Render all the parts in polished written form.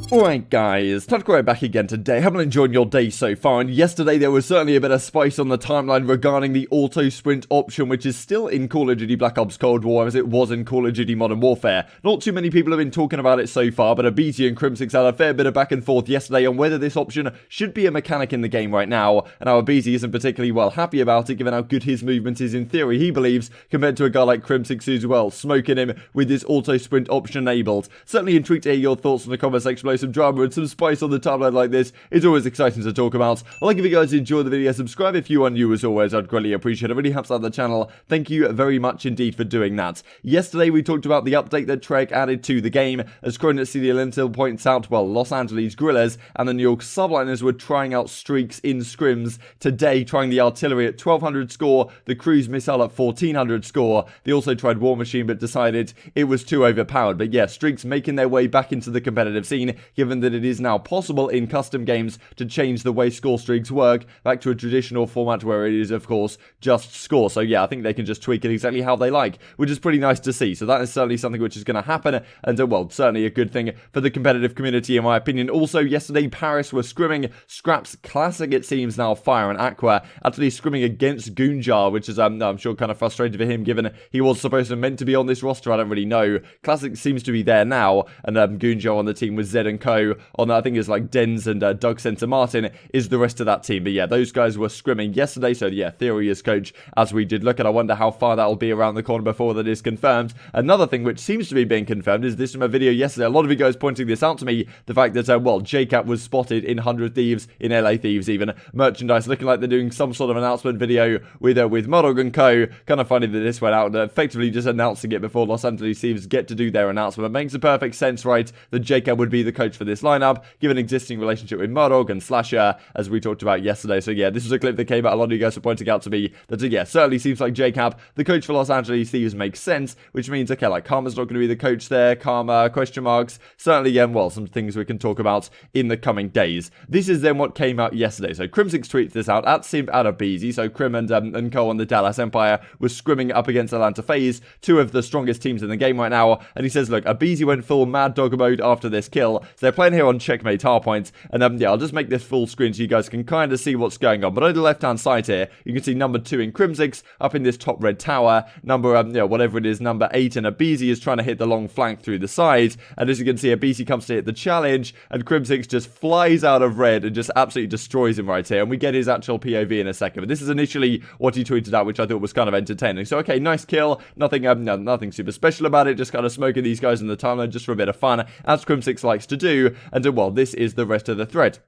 Alright guys, TacticalRab back again today. Haven't enjoyed your day so far, and yesterday there was certainly a bit of spice on the timeline regarding the auto sprint option, which is still in Call of Duty Black Ops Cold War as it was in Call of Duty Modern Warfare. Not too many people have been talking about it so far, but aBeZy and Crimsix had a fair bit of back and forth yesterday on whether this option should be a mechanic in the game right now, and how aBeZy isn't particularly well happy about it given how good his movement is in theory, he believes, compared to a guy like Crimsix who's well smoking him with this auto sprint option enabled. Certainly intrigued to hear your thoughts in the comment section below. Some drama and some spice on the timeline like this is always exciting to talk about. I'd like if you guys enjoy the video, subscribe if you are new as always, I'd greatly appreciate it. It really helps out the channel. Thank you very much indeed for doing that. Yesterday we talked about the update that Trek added to the game. As Cronut CD Lintel points out, well, Los Angeles Guerrillas and the New York Subliners were trying out streaks in scrims today, trying the artillery at 1200 score, the cruise missile at 1400 score. They also tried War Machine but decided it was too overpowered. But yeah, streaks making their way back into the competitive scene, given that it is now possible in custom games to change the way score streaks work back to a traditional format where it is, of course, just score. So yeah, I think they can just tweak it exactly how they like, which is pretty nice to see. So that is certainly something which is going to happen, and well, certainly a good thing for the competitive community in my opinion. Also, yesterday Paris were scrimming. Scraps Classic, it seems now, Fire and Aqua actually scrimming against Goonjar, which is I'm sure kind of frustrated for him given he was supposed to meant to be on this roster. I don't really know. Classic seems to be there now, and Goonjar on the team with Zed and Co. on I think it's like Denz and Doug Center Martin is the rest of that team. But yeah, those guys were scrimming yesterday, so yeah, theory is coach as we did look at. I wonder how far that'll be around the corner before that is confirmed. Another thing which seems to be being confirmed is this from a video yesterday. A lot of you guys pointing this out to me, the fact that well, JCap was spotted in 100 Thieves, in LA Thieves even, merchandise, looking like they're doing some sort of announcement video with MattG and Co. Kind of funny that this went out, effectively just announcing it before Los Angeles Thieves get to do their announcement. It makes a perfect sense, right, that JCap would be the coach for this lineup, given existing relationship with MattG and Slasher, as we talked about yesterday. So yeah, this was a clip that came out. A lot of you guys were pointing out to me that yeah, certainly seems like JCap, the coach for Los Angeles Thieves, makes sense, which means, okay, like Karma's not going to be the coach there, Karma, question marks, certainly, well, some things we can talk about in the coming days. This is then what came out yesterday. So Crimsix tweets this out, at Simp, at aBeZy. So Crim and Co on the Dallas Empire was scrimming up against Atlanta FaZe, two of the strongest teams in the game right now, and he says, look, aBeZy went full Mad Dog mode after this kill, so they're playing here on Checkmate Hardpoint, and yeah, I'll just make this full screen so you guys can kind of see what's going on. But on the left-hand side here, you can see number 2 in Crimsix up in this top red tower, number, whatever it is, number 8 in aBeZy is trying to hit the long flank through the side, and as you can see, aBeZy comes to hit the challenge, and Crimsix just flies out of red and just absolutely destroys him right here, and we get his actual POV in a second. But this is initially what he tweeted out, which I thought was kind of entertaining. So okay, nice kill, nothing nothing super special about it, just kind of smoking these guys in the timeline just for a bit of fun, as Crimsix likes to do, and well, this is the rest of the thread.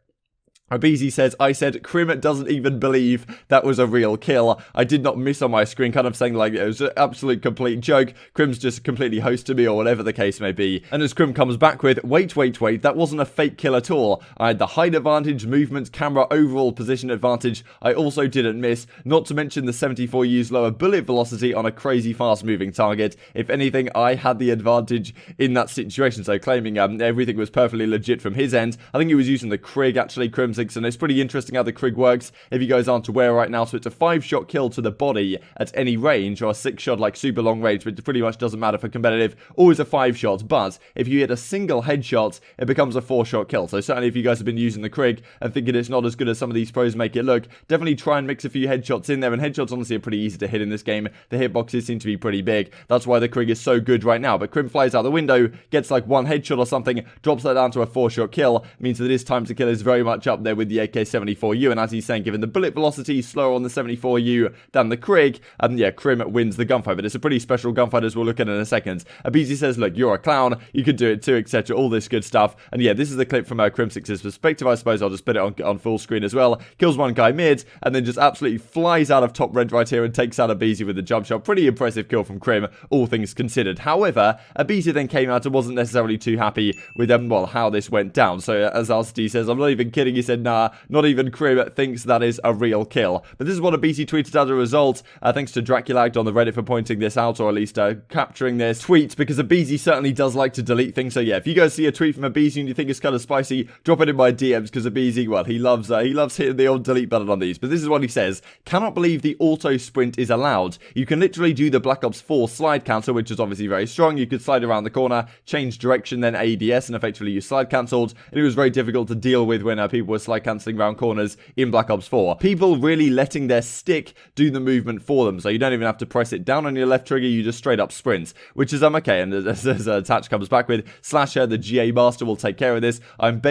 aBeZy says, I said, Crim doesn't even believe that was a real kill. I did not miss on my screen, kind of saying like it was an absolute complete joke. Crim's just completely hosted me or whatever the case may be. And as Crim comes back with, wait, that wasn't a fake kill at all. I had the height advantage, movement, camera, overall position advantage. I also didn't miss, not to mention the 74 U's lower bullet velocity on a crazy fast moving target. If anything, I had the advantage in that situation. So claiming everything was perfectly legit from his end. I think he was using the Krig actually, Crim's, and it's pretty interesting how the Krig works if you guys aren't aware right now. So it's a 5-shot kill to the body at any range, or a 6-shot like super long range, which pretty much doesn't matter for competitive, always a 5-shot, but if you hit a single headshot, it becomes a 4-shot kill. So certainly if you guys have been using the Krig and thinking it's not as good as some of these pros make it look, definitely try and mix a few headshots in there, and headshots honestly are pretty easy to hit in this game. The hitboxes seem to be pretty big, that's why the Krig is so good right now. But Crim flies out the window, gets like 1 headshot or something, drops that down to a 4-shot kill, means that his time to kill is very much up there with the AK-74U, and as he's saying, given the bullet velocity slower on the 74U than the Krig, yeah, Crim wins the gunfight. But it's a pretty special gunfight as we'll look at in a second. aBeZy says, look, you're a clown, you could do it too, etc., all this good stuff. And yeah, this is the clip from Crimsix's perspective, I suppose. I'll just put it on full screen as well. Kills one guy mid, and then just absolutely flies out of top red right here and takes out aBeZy with the jump shot. Pretty impressive kill from Crim, all things considered. However, aBeZy then came out and wasn't necessarily too happy with well, how this went down. So as RCD says, I'm not even kidding, he said, then nah, not even Crim thinks that is a real kill. But this is what aBeZy tweeted as a result. Thanks to Draculagd on the Reddit for pointing this out, or at least capturing this tweet, because aBeZy certainly does like to delete things. So yeah, if you guys see a tweet from aBeZy and you think it's kind of spicy, drop it in my DMs, because aBeZy, well, he loves hitting the old delete button on these. But this is what he says: cannot believe the auto sprint is allowed. You can literally do the Black Ops 4 slide cancel, which is obviously very strong. You could slide around the corner, change direction, then ADS, and effectively you slide cancelled. And it was very difficult to deal with when people were slide cancelling around corners in Black Ops 4. People really letting their stick do the movement for them, so you don't even have to press it down on your left trigger, you just straight up sprint, which is okay. And as Tatch comes back with, Slasher, the GA master, will take care of this. I'm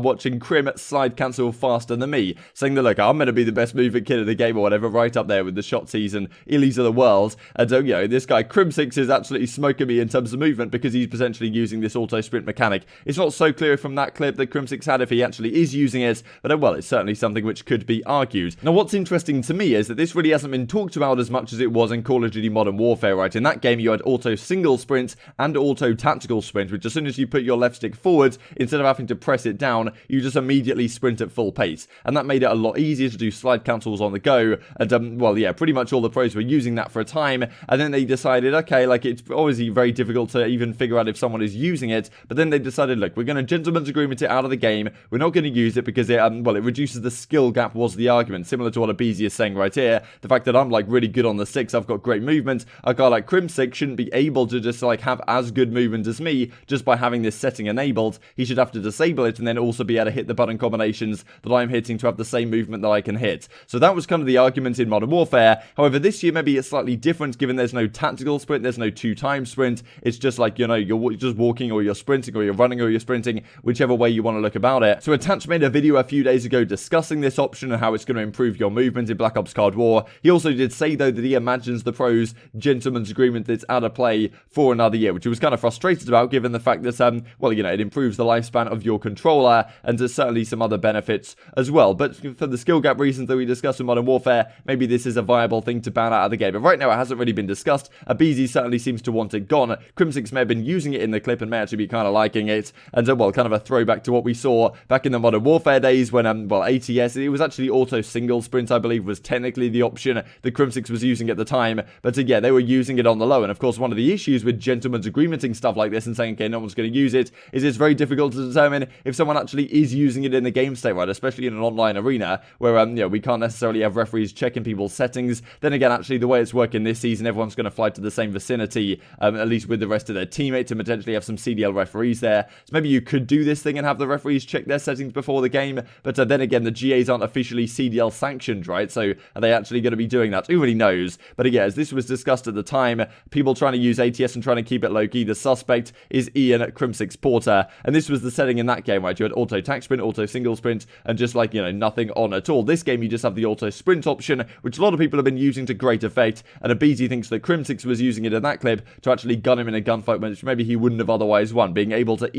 watching Crim slide cancel faster than me, saying that, look, I'm going to be the best movement kid of the game or whatever, right up there with the shot season illies of the world. And so, you know, this guy Crimsix is absolutely smoking me in terms of movement because he's potentially using this auto sprint mechanic. It's not so clear from that clip that Crimsix had if he actually is using it, but well, it's certainly something which could be argued. Now, what's interesting to me is that this really hasn't been talked about as much as it was in Call of Duty Modern Warfare, right? In that game, you had auto single sprint and auto tactical sprint, which as soon as you put your left stick forward, instead of having to press it down, you just immediately sprint at full pace. And that made it a lot easier to do slide cancels on the go. And, well, yeah, pretty much all the pros were using that for a time. And then they decided, okay, like, it's obviously very difficult to even figure out if someone is using it. But then they decided, look, we're going to gentleman's agreement it out of the game. We're not going to use it because it, well, it reduces the skill gap, was the argument. Similar to what aBeZy is saying right here. The fact that I'm, like, really good on the sticks, I've got great movement. A guy like Crimsix shouldn't be able to just, like, have as good movement as me just by having this setting enabled. He should have to disable it and then also be able to hit the button combinations that I'm hitting to have the same movement that I can hit. So that was kind of the argument in Modern Warfare. However, this year maybe it's slightly different, given there's no tactical sprint, there's no 2-time sprint. It's just like, you know, you're just walking or you're sprinting or you're running or you're sprinting, whichever way you want to look about it. So Attach made a video a few days ago discussing this option and how it's going to improve your movement in Black Ops Cold War. He also did say, though, that he imagines the pros' gentleman's agreement that's out of play for another year, which he was kind of frustrated about, given the fact that, well, you know, it improves the lifespan of your controller, and there's certainly some other benefits as well. But for the skill gap reasons that we discussed in Modern Warfare, maybe this is a viable thing to ban out of the game. But right now, it hasn't really been discussed. aBeZy certainly seems to want it gone. Crimsix may have been using it in the clip and may actually be kind of liking it. And, well, kind of a throwback to what we saw back in the Modern Warfare days when, well, ATS, it was actually auto single sprint, I believe, was technically the option that Crimsix was using at the time. But, yeah, they were using it on the low. And, of course, one of the issues with gentleman's agreementing stuff like this and saying, okay, no one's going to use it, is it's very difficult to determine if someone actually is using it in the game state, right? Especially in an online arena where, you know, we can't necessarily have referees checking people's settings. Then again, actually, the way it's working this season, everyone's going to fly to the same vicinity, at least with the rest of their teammates, and potentially have some CDL referees there. So maybe you could do this thing and have the referees check their settings before the game. But then again, the GAs aren't officially CDL sanctioned, right? So are they actually going to be doing that? Who really knows? But again, as this was discussed at the time, people trying to use ATS and trying to keep it low-key, the suspect is Ian Crimsix Porter. And this was the setting in that game, right? You had auto tac sprint, auto single sprint, and just, like, you know, nothing on at all. This game, you just have the auto sprint option, which a lot of people have been using to great effect. And aBeZy thinks that Crimsix was using it in that clip to actually gun him in a gunfight, which maybe he wouldn't have otherwise won, being able to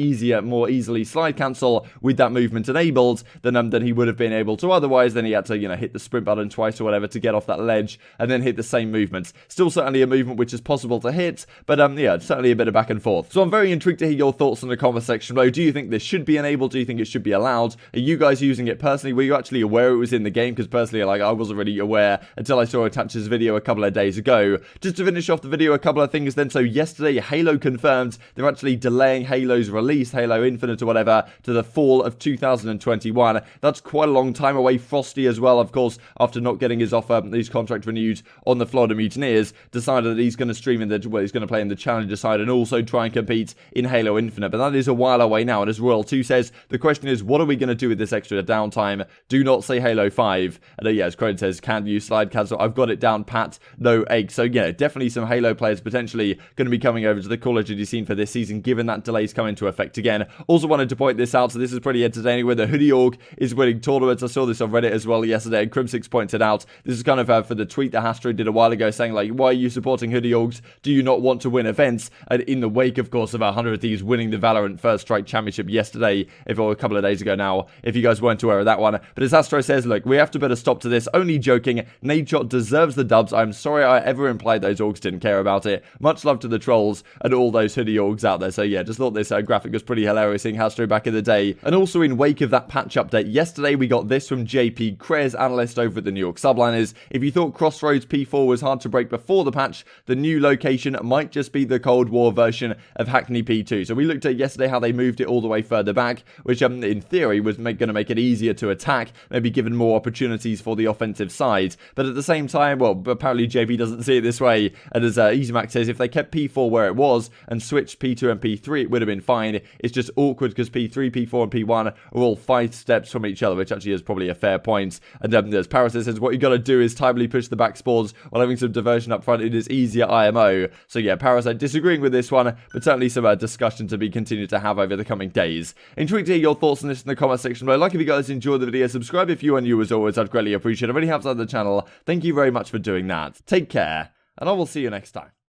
more easily slide cancel with that movement enabled than he would have been able to otherwise. Then he had to, you know, hit the sprint button twice or whatever to get off that ledge and then hit the same movement. Still certainly a movement which is possible to hit, but yeah, certainly a bit of back and forth. So I'm very intrigued to hear your thoughts in the comment section below. Do you think this should be enabled? Do you think it should be allowed? Are you guys using it personally? Were you actually aware it was in the game? Because personally, like, I wasn't really aware until I saw Attach's video a couple of days ago. Just to finish off the video, a couple of things then. So yesterday, Halo confirmed they're actually delaying Halo's release, Halo Infinite or whatever, to the fall of 2021. That's quite a long time away. Frosty as well, of course, after not getting his offer, his contract renewed on the Florida Mutineers, decided that he's going to stream in the, well, he's going to play in the Challenger side and also try and compete in Halo Infinite. But that is a while away now. And as Royal 2 says, the question is, what are we going to do with this extra downtime? Do not say Halo 5. And yeah, as Crone says, can you slide cancel? I've got it down pat, no egg. So yeah, definitely some Halo players potentially going to be coming over to the Call of Duty scene for this season, given that delays come into effect again. Also wanted to point this out, so this is pretty entertaining, where the Hoodie Org is winning tournaments. I saw this on Reddit as well yesterday, and Crimsix pointed out, this is kind of for the tweet that Hastro did a while ago, saying like, why are you supporting Hoodie Orgs? Do you not want to win events? And in the wake, of course, of 100 Thieves winning the Valorant First Strike Championship yesterday, or a couple of days ago now, if you guys weren't aware of that one. But as Hastro says, look, we have to put a stop to this. Only joking. Nadeshot deserves the dubs. I'm sorry I ever implied those orgs didn't care about it. Much love to the trolls and all those Hoodie Orgs out there. So yeah, just thought this graphic was pretty hilarious, seeing Hastro back in the day. And also in wake of that patch update yesterday. We got this from JP Krez, analyst over at the New York Subliners. If you thought Crossroads P4 was hard to break before the patch, the new location might just be the Cold War version of Hackney P2. So we looked at yesterday how they moved it all the way further back, which in theory was going to make it easier to attack, maybe given more opportunities for the offensive side. But at the same time, well, apparently JP doesn't see it this way. And as EasyMac says, if they kept P4 where it was and switched P2 and P3, it would have been fine. It's just awkward because P3, P4, and P1 are all 5 steps from each other, which actually is probably a fair point. And as Paris says, what you got to do is timely push the back spawns while having some diversion up front. It is easier IMO. So yeah, Paris disagreeing with this one, but certainly some discussion to be continued to have over the coming days. Intrigued to hear your thoughts on this in the comment section below. Like if you guys enjoyed the video, subscribe if you are new as always. I'd greatly appreciate it. If it really helps out the channel, thank you very much for doing that. Take care, and I will see you next time.